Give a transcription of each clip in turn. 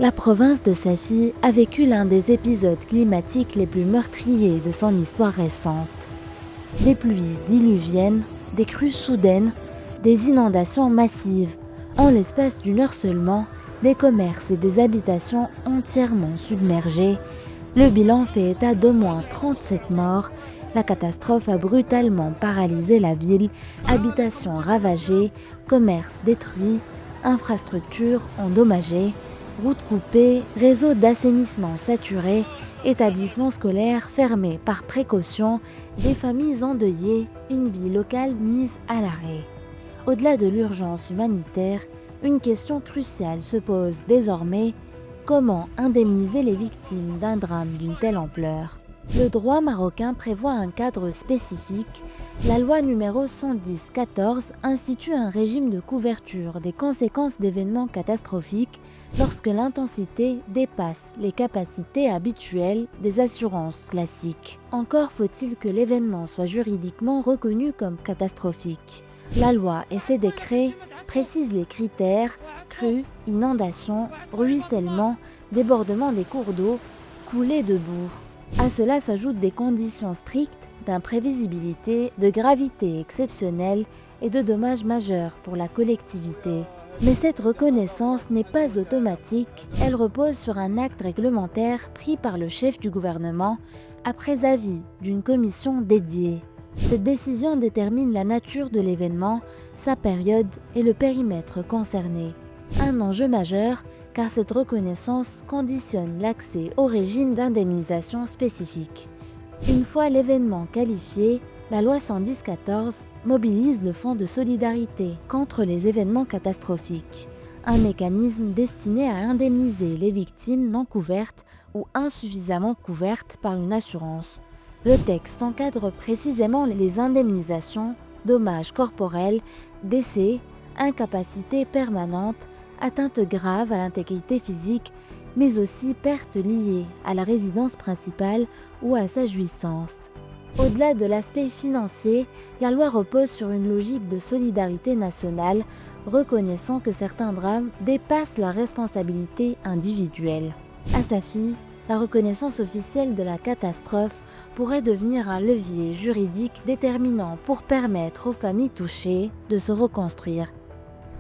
La province de Safi a vécu l'un des épisodes climatiques les plus meurtriers de son histoire récente. Des pluies diluviennes, des crues soudaines, des inondations massives. En l'espace d'une heure seulement, des commerces et des habitations entièrement submergés. Le bilan fait état d'au moins 37 morts. La catastrophe a brutalement paralysé la ville, habitations ravagées, commerces détruits, infrastructures endommagées, routes coupées, réseaux d'assainissement saturés, établissements scolaires fermés par précaution, des familles endeuillées, une vie locale mise à l'arrêt. Au-delà de l'urgence humanitaire, une question cruciale se pose désormais: comment indemniser les victimes d'un drame d'une telle ampleur? Le droit marocain prévoit un cadre spécifique. La loi numéro 110/14 institue un régime de couverture des conséquences d'événements catastrophiques lorsque l'intensité dépasse les capacités habituelles des assurances classiques. Encore faut-il que l'événement soit juridiquement reconnu comme catastrophique. La loi et ses décrets précisent les critères: crues, inondations, ruissellement, débordement des cours d'eau, coulée de boue. À cela s'ajoutent des conditions strictes d'imprévisibilité, de gravité exceptionnelle et de dommages majeurs pour la collectivité. Mais cette reconnaissance n'est pas automatique, elle repose sur un acte réglementaire pris par le chef du gouvernement après avis d'une commission dédiée. Cette décision détermine la nature de l'événement, sa période et le périmètre concerné. Un enjeu majeur, car cette reconnaissance conditionne l'accès au régime d'indemnisation spécifique. Une fois l'événement qualifié, la loi 110/14 mobilise le Fonds de solidarité contre les événements catastrophiques, un mécanisme destiné à indemniser les victimes non couvertes ou insuffisamment couvertes par une assurance. Le texte encadre précisément les indemnisations, dommages corporels, décès, incapacité permanente, atteintes graves à l'intégrité physique, mais aussi pertes liées à la résidence principale ou à sa jouissance. Au-delà de l'aspect financier, la loi repose sur une logique de solidarité nationale, reconnaissant que certains drames dépassent la responsabilité individuelle. À Safi, la reconnaissance officielle de la catastrophe pourrait devenir un levier juridique déterminant pour permettre aux familles touchées de se reconstruire.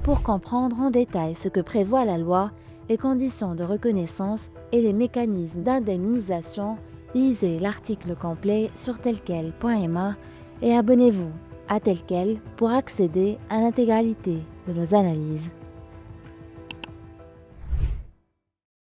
Pour comprendre en détail ce que prévoit la loi, les conditions de reconnaissance et les mécanismes d'indemnisation, lisez l'article complet sur telquel.ma et abonnez-vous à Telquel pour accéder à l'intégralité de nos analyses.